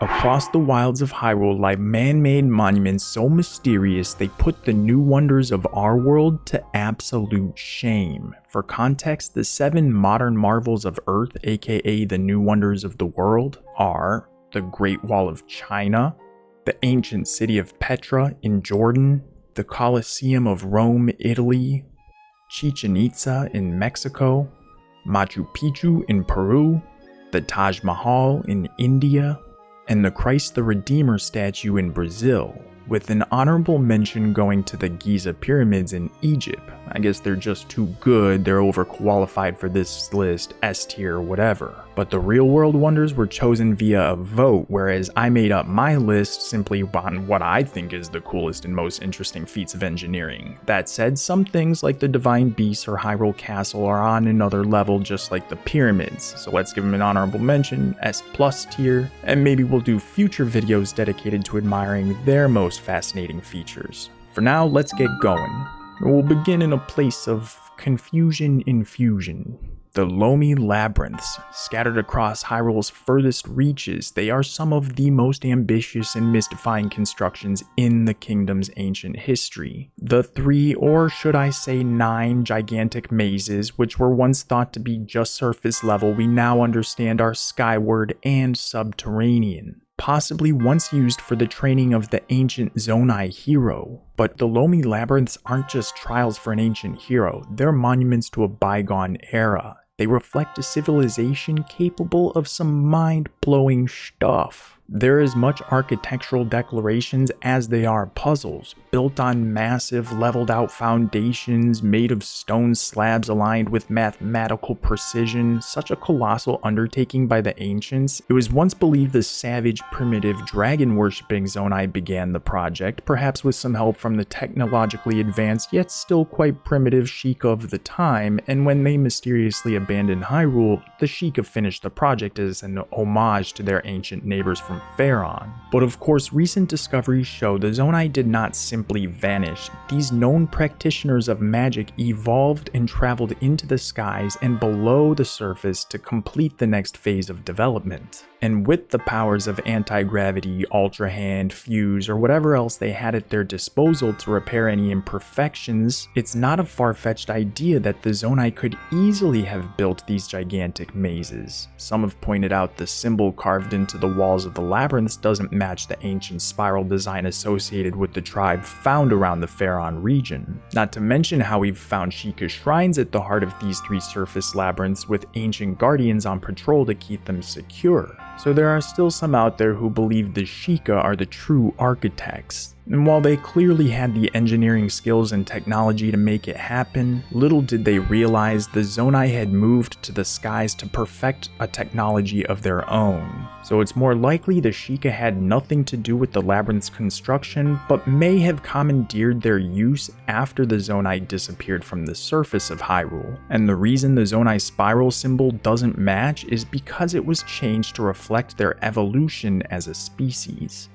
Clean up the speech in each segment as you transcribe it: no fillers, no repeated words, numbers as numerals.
Across the wilds of Hyrule lie man-made monuments so mysterious they put the new wonders of our world to absolute shame. For context, the 7 modern marvels of Earth, aka the new wonders of the world, are the Great Wall of China, the ancient city of Petra in Jordan, the Colosseum of Rome, Italy, Chichen Itza in Mexico, Machu Picchu in Peru, the Taj Mahal in India, and the Christ the Redeemer statue in Brazil, with an honorable mention going to the Giza pyramids in Egypt. I guess they're just too good, they're overqualified for this list, S tier, whatever. But the real world wonders were chosen via a vote, whereas I made up my list simply on what I think is the coolest and most interesting feats of engineering. That said, some things like the Divine Beast or Hyrule Castle are on another level just like the pyramids, so let's give them an honorable mention, S+ tier, and maybe we'll do future videos dedicated to admiring their most fascinating features. For now, let's get going. We'll begin in a place of confusion infusion. The Lomei Labyrinths. Scattered across Hyrule's furthest reaches, they are some of the most ambitious and mystifying constructions in the kingdom's ancient history. The 3, or should I say 9, gigantic mazes, which were once thought to be just surface level, we now understand are skyward and subterranean, possibly once used for the training of the ancient Zonai hero. But the Lomei Labyrinths aren't just trials for an ancient hero, they're monuments to a bygone era. They reflect a civilization capable of some mind-blowing stuff. They're as much architectural declarations as they are puzzles, built on massive leveled out foundations made of stone slabs aligned with mathematical precision. Such a colossal undertaking by the ancients. It was once believed the savage, primitive, dragon-worshipping Zonai began the project, perhaps with some help from the technologically advanced yet still quite primitive Sheikah of the time, and when they mysteriously abandoned Hyrule, the Sheikah finished the project as an homage to their ancient neighbors from Faron. But of course, recent discoveries show the Zonai did not simply vanish. These known practitioners of magic evolved and traveled into the skies and below the surface to complete the next phase of development. And with the powers of anti-gravity, Ultra Hand, Fuse, or whatever else they had at their disposal to repair any imperfections, it's not a far-fetched idea that the Zonai could easily have built these gigantic mazes. Some have pointed out the symbol carved into the walls of the labyrinths doesn't match the ancient spiral design associated with the tribe found around the Faron region. Not to mention how we've found Sheikah shrines at the heart of these 3 surface labyrinths with ancient guardians on patrol to keep them secure. So there are still some out there who believe the Sheikah are the true architects. And while they clearly had the engineering skills and technology to make it happen, little did they realize the Zonai had moved to the skies to perfect a technology of their own. So it's more likely the Sheikah had nothing to do with the labyrinth's construction, but may have commandeered their use after the Zonai disappeared from the surface of Hyrule. And the reason the Zonai spiral symbol doesn't match is because it was changed to reflect their evolution as a species.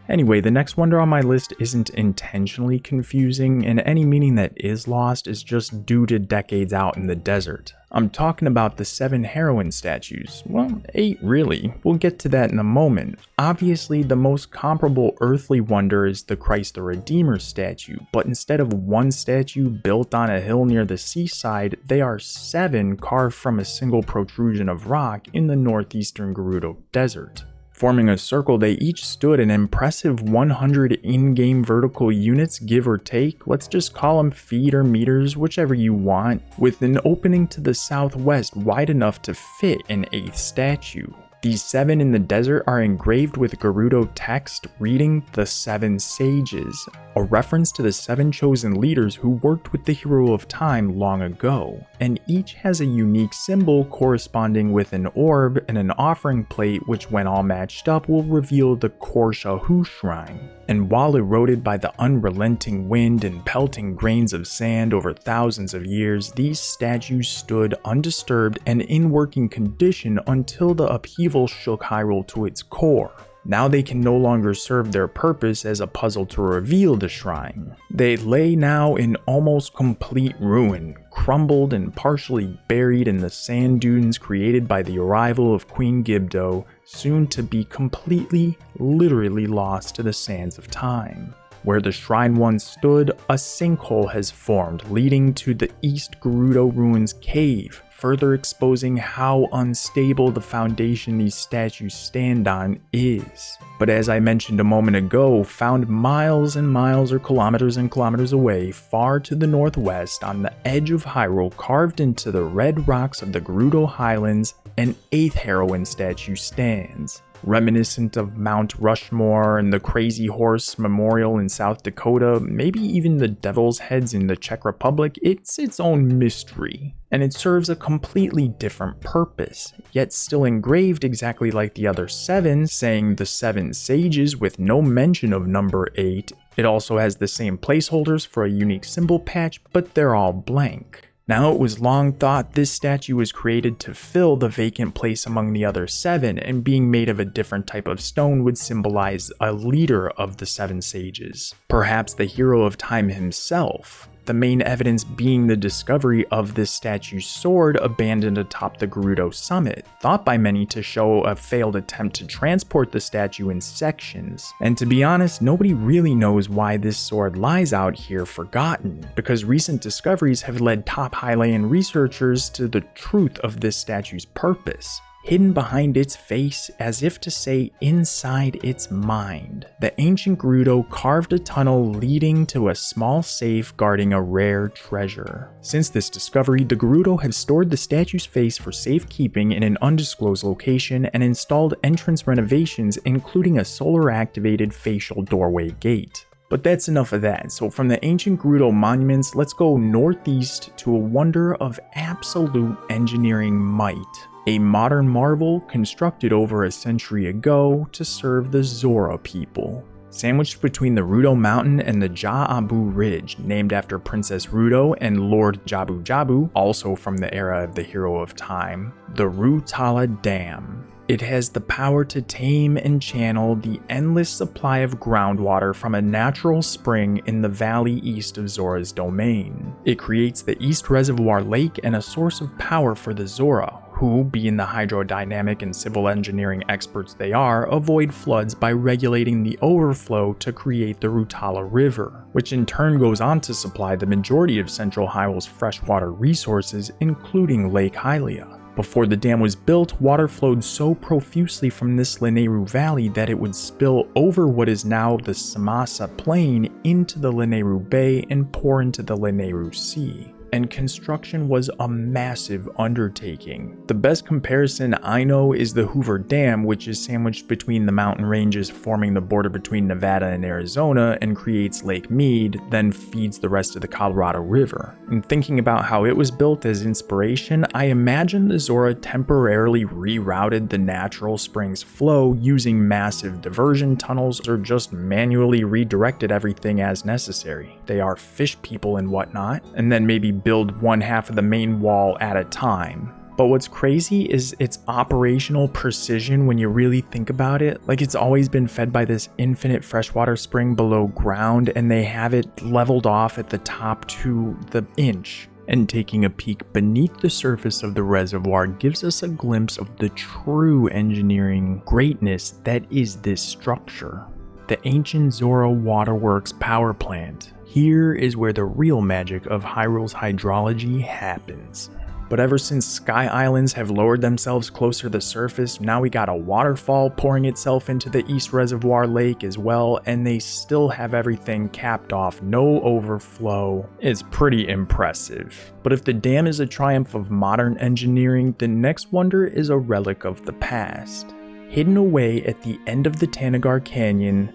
Anyway, the next wonder on my list isn't intentionally confusing, and any meaning that is lost is just due to decades out in the desert. I'm talking about the 7 Heroine Statues. Well, 8 really. We'll get to that in a moment. Obviously, the most comparable earthly wonder is the Christ the Redeemer statue, but instead of 1 statue built on a hill near the seaside, they are 7 carved from a single protrusion of rock in the northeastern Gerudo Desert. Forming a circle, they each stood an impressive 100 in-game vertical units, give or take. Let's just call them feet or meters, whichever you want, with an opening to the southwest wide enough to fit an 8th statue. These 7 in the desert are engraved with Gerudo text reading the 7 Sages, a reference to the 7 chosen leaders who worked with the Hero of Time long ago, and each has a unique symbol corresponding with an orb and an offering plate which, when all matched up, will reveal the Korsha-Hu Shrine. And while eroded by the unrelenting wind and pelting grains of sand over thousands of years, these statues stood undisturbed and in working condition until the upheaval shook Hyrule to its core. Now they can no longer serve their purpose as a puzzle to reveal the shrine. They lay now in almost complete ruin, crumbled and partially buried in the sand dunes created by the arrival of Queen Gibdo, soon to be completely, literally lost to the sands of time. Where the shrine once stood, a sinkhole has formed, leading to the East Gerudo Ruins cave, further exposing how unstable the foundation these statues stand on is. But as I mentioned a moment ago, found miles and miles or kilometers and kilometers away, far to the northwest on the edge of Hyrule, carved into the red rocks of the Gerudo Highlands, an 8th heroine statue stands. Reminiscent of Mount Rushmore and the Crazy Horse Memorial in South Dakota, maybe even the Devil's Heads in the Czech Republic, it's its own mystery. And it serves a completely different purpose, yet still engraved exactly like the other 7, saying the 7 sages with no mention of number 8. It also has the same placeholders for a unique symbol patch, but they're all blank. Now, it was long thought this statue was created to fill the vacant place among the other 7, and being made of a different type of stone would symbolize a leader of the 7 sages, perhaps the hero of time himself. The main evidence being the discovery of this statue's sword abandoned atop the Gerudo summit, thought by many to show a failed attempt to transport the statue in sections. And to be honest, nobody really knows why this sword lies out here forgotten, because recent discoveries have led top Hylian researchers to the truth of this statue's purpose. Hidden behind its face, as if to say inside its mind, the ancient Gerudo carved a tunnel leading to a small safe guarding a rare treasure. Since this discovery, the Gerudo have stored the statue's face for safekeeping in an undisclosed location and installed entrance renovations, including a solar-activated facial doorway gate. But that's enough of that, so from the ancient Gerudo monuments, let's go northeast to a wonder of absolute engineering might. A modern marvel constructed over a century ago to serve the Zora people. Sandwiched between the Rudo Mountain and the Ja-Abu Ridge, named after Princess Rudo and Lord Jabu Jabu, also from the era of the Hero of Time, the Rutala Dam. It has the power to tame and channel the endless supply of groundwater from a natural spring in the valley east of Zora's domain. It creates the East Reservoir Lake and a source of power for the Zora, who, being the hydrodynamic and civil engineering experts they are, avoid floods by regulating the overflow to create the Rutala River, which in turn goes on to supply the majority of Central Hyrule's freshwater resources, including Lake Hylia. Before the dam was built, water flowed so profusely from this Lanayru Valley that it would spill over what is now the Samasa Plain into the Lanayru Bay and pour into the Lanayru Sea. And construction was a massive undertaking. The best comparison I know is the Hoover Dam, which is sandwiched between the mountain ranges forming the border between Nevada and Arizona and creates Lake Mead, then feeds the rest of the Colorado River. And thinking about how it was built as inspiration, I imagine the Zora temporarily rerouted the natural spring's flow using massive diversion tunnels, or just manually redirected everything as necessary. They are fish people and whatnot, and then maybe build one half of the main wall at a time. But what's crazy is its operational precision when you really think about it. Like, it's always been fed by this infinite freshwater spring below ground, and they have it leveled off at the top to the inch. And taking a peek beneath the surface of the reservoir gives us a glimpse of the true engineering greatness that is this structure. The ancient Zora Waterworks power plant. Here is where the real magic of Hyrule's hydrology happens. But ever since Sky Islands have lowered themselves closer to the surface, now we got a waterfall pouring itself into the East Reservoir Lake as well, and they still have everything capped off, no overflow. It's pretty impressive. But if the dam is a triumph of modern engineering, the next wonder is a relic of the past. Hidden away at the end of the Tanagar Canyon,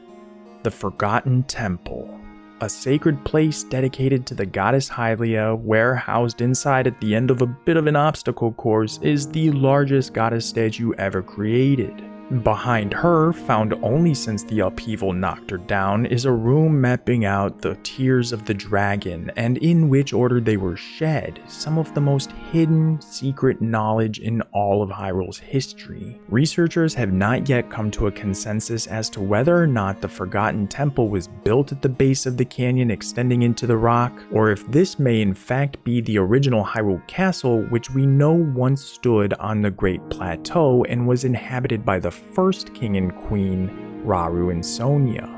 the Forgotten Temple. A sacred place dedicated to the goddess Hylia, where housed inside at the end of a bit of an obstacle course is the largest goddess statue ever created. Behind her, found only since the upheaval knocked her down, is a room mapping out the tears of the dragon and in which order they were shed, some of the most hidden, secret knowledge in all of Hyrule's history. Researchers have not yet come to a consensus as to whether or not the Forgotten Temple was built at the base of the canyon extending into the rock, or if this may in fact be the original Hyrule Castle, which we know once stood on the Great Plateau and was inhabited by the first king and queen, Rauru and Sonia.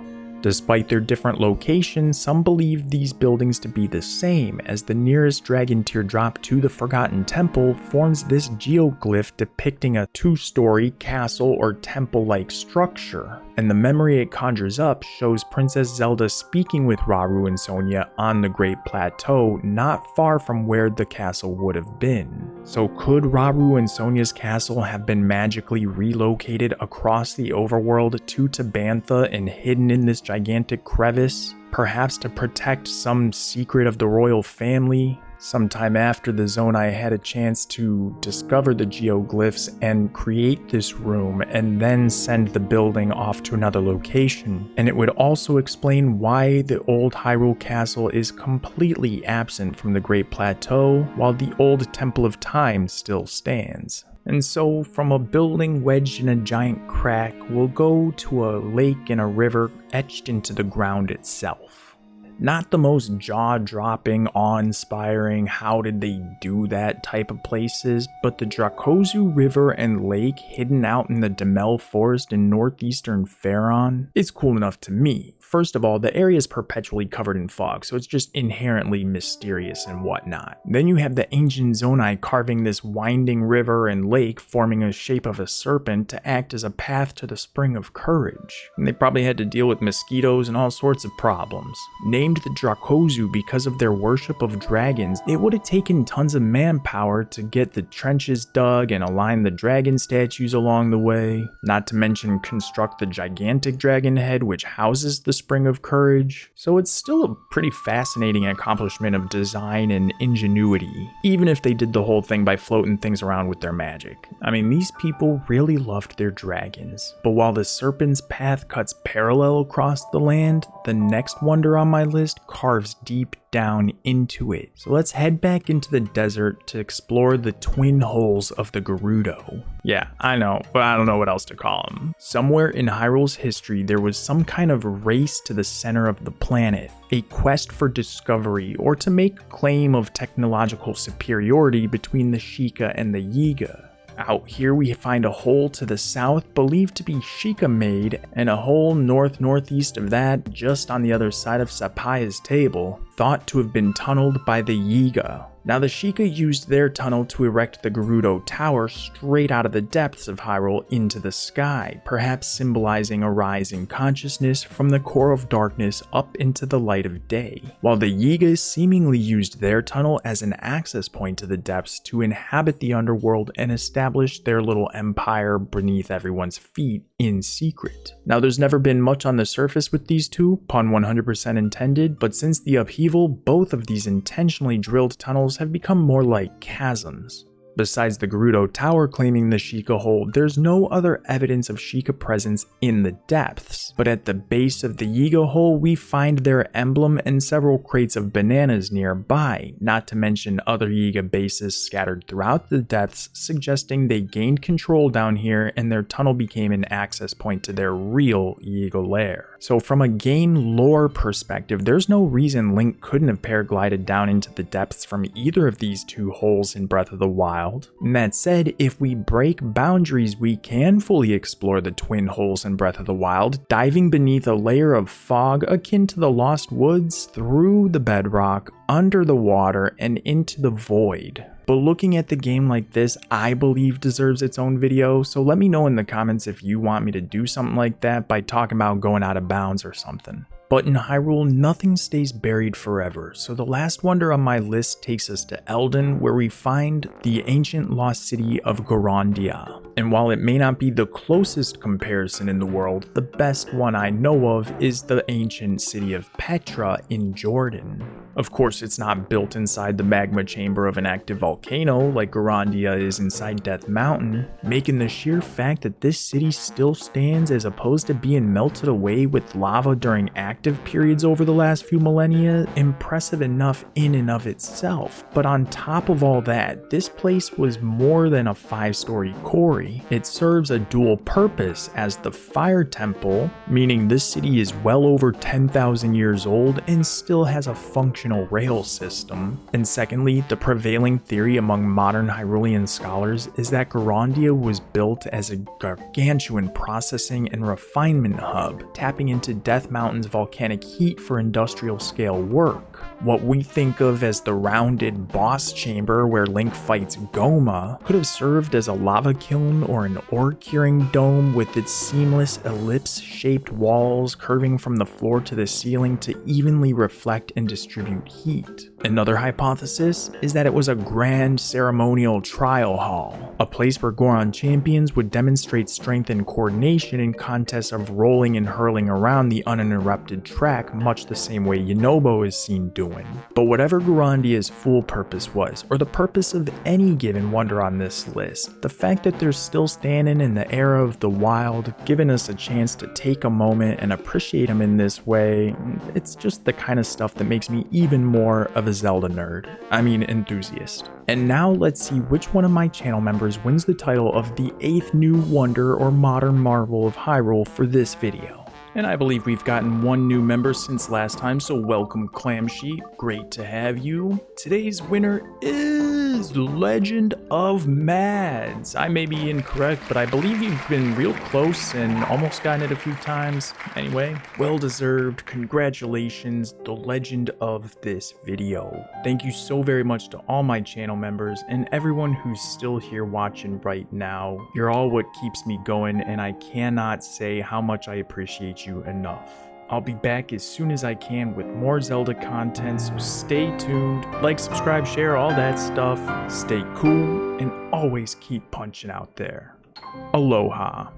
Despite their different locations, some believe these buildings to be the same, as the nearest dragon teardrop to the Forgotten Temple forms this geoglyph depicting a two-story castle or temple-like structure, and the memory it conjures up shows Princess Zelda speaking with Rauru and Sonia on the Great Plateau, not far from where the castle would have been. So could Rauru and Sonia's castle have been magically relocated across the overworld to Tabantha and hidden in this gigantic crevice, perhaps to protect some secret of the royal family? Sometime after the zone, I had a chance to discover the geoglyphs and create this room and then send the building off to another location. And it would also explain why the old Hyrule Castle is completely absent from the Great Plateau while the old Temple of Time still stands. And so, from a building wedged in a giant crack, we'll go to a lake and a river etched into the ground itself. Not the most jaw-dropping, awe-inspiring, how did they do that type of places, but the Dracozu River and Lake hidden out in the Demel Forest in northeastern Faron is cool enough to me. First of all, the area is perpetually covered in fog, so it's just inherently mysterious and whatnot. Then you have the ancient Zonai carving this winding river and lake, forming a shape of a serpent to act as a path to the Spring of Courage. And they probably had to deal with mosquitoes and all sorts of problems. Named the Dracozu because of their worship of dragons, it would have taken tons of manpower to get the trenches dug and align the dragon statues along the way, not to mention construct the gigantic dragon head which houses the Spring of Courage. So it's still a pretty fascinating accomplishment of design and ingenuity, even if they did the whole thing by floating things around with their magic. I mean, these people really loved their dragons. But while the serpent's path cuts parallel across the land, the next wonder on my list carves deep down into it. So let's head back into the desert to explore the twin holes of the Gerudo. Yeah, I know, but I don't know what else to call them. Somewhere in Hyrule's history, there was some kind of race to the center of the planet, a quest for discovery or to make a claim of technological superiority between the Sheikah and the Yiga. Out here we find a hole to the south believed to be Sheikah made, and a hole northeast of that, just on the other side of Sapaya's table, thought to have been tunneled by the Yiga. Now the Sheikah used their tunnel to erect the Gerudo Tower straight out of the depths of Hyrule into the sky, perhaps symbolizing a rise in consciousness from the core of darkness up into the light of day, while the Yiga seemingly used their tunnel as an access point to the depths to inhabit the underworld and establish their little empire beneath everyone's feet in secret. Now there's never been much on the surface with these two, pun 100% intended, but since the upheaval, both of these intentionally drilled tunnels have become more like chasms. Besides the Gerudo Tower claiming the Sheikah hole, there's no other evidence of Sheikah presence in the depths, but at the base of the Yiga hole we find their emblem and several crates of bananas nearby, not to mention other Yiga bases scattered throughout the depths, suggesting they gained control down here and their tunnel became an access point to their real Yiga lair. So from a game lore perspective, there's no reason Link couldn't have paraglided down into the depths from either of these two holes in Breath of the Wild. And that said, if we break boundaries, we can fully explore the twin holes in Breath of the Wild, diving beneath a layer of fog akin to the Lost Woods, through the bedrock, under the water, and into the void. But looking at the game like this, I believe deserves its own video, so let me know in the comments if you want me to do something like that by talking about going out of bounds or something. But in Hyrule, nothing stays buried forever, so the last wonder on my list takes us to Eldin, where we find the ancient lost city of Gorondia. And while it may not be the closest comparison in the world, the best one I know of is the ancient city of Petra in Jordan. Of course, it's not built inside the magma chamber of an active volcano like Gorondia is inside Death Mountain, making the sheer fact that this city still stands as opposed to being melted away with lava during active periods over the last few millennia impressive enough in and of itself. But on top of all that, this place was more than a 5-story quarry. It serves a dual purpose as the fire temple, meaning this city is well over 10,000 years old and still has a functional rail system. And secondly, the prevailing theory among modern Hyrulean scholars is that Gorondia was built as a gargantuan processing and refinement hub, tapping into Death Mountain's volcanic heat for industrial scale work. What we think of as the rounded boss chamber where Link fights Goma could have served as a lava kiln or an ore curing dome with its seamless ellipse-shaped walls curving from the floor to the ceiling to evenly reflect and distribute heat. Another hypothesis is that it was a grand ceremonial trial hall, a place where Goron champions would demonstrate strength and coordination in contests of rolling and hurling around the uninterrupted track much the same way Yunobo is seen doing. But whatever Gorondia's full purpose was, or the purpose of any given wonder on this list, the fact that they're still standing in the era of the wild, giving us a chance to take a moment and appreciate them in this way, it's just the kind of stuff that makes me even more of a Zelda nerd. I mean enthusiast. And now let's see which one of my channel members wins the title of the 8th new wonder or modern marvel of Hyrule for this video. And I believe we've gotten one new member since last time, so welcome Clamsheet, great to have you. Today's winner is The Legend of Mads. I may be incorrect, but I believe you've been real close and almost gotten it a few times. Anyway, well deserved, congratulations, the legend of this video. Thank you so very much to all my channel members and everyone who's still here watching right now. You're all what keeps me going, and I cannot say how much I appreciate you enough. I'll be back as soon as I can with more Zelda content, so stay tuned, like, subscribe, share, all that stuff, stay cool, and always keep punching out there. Aloha.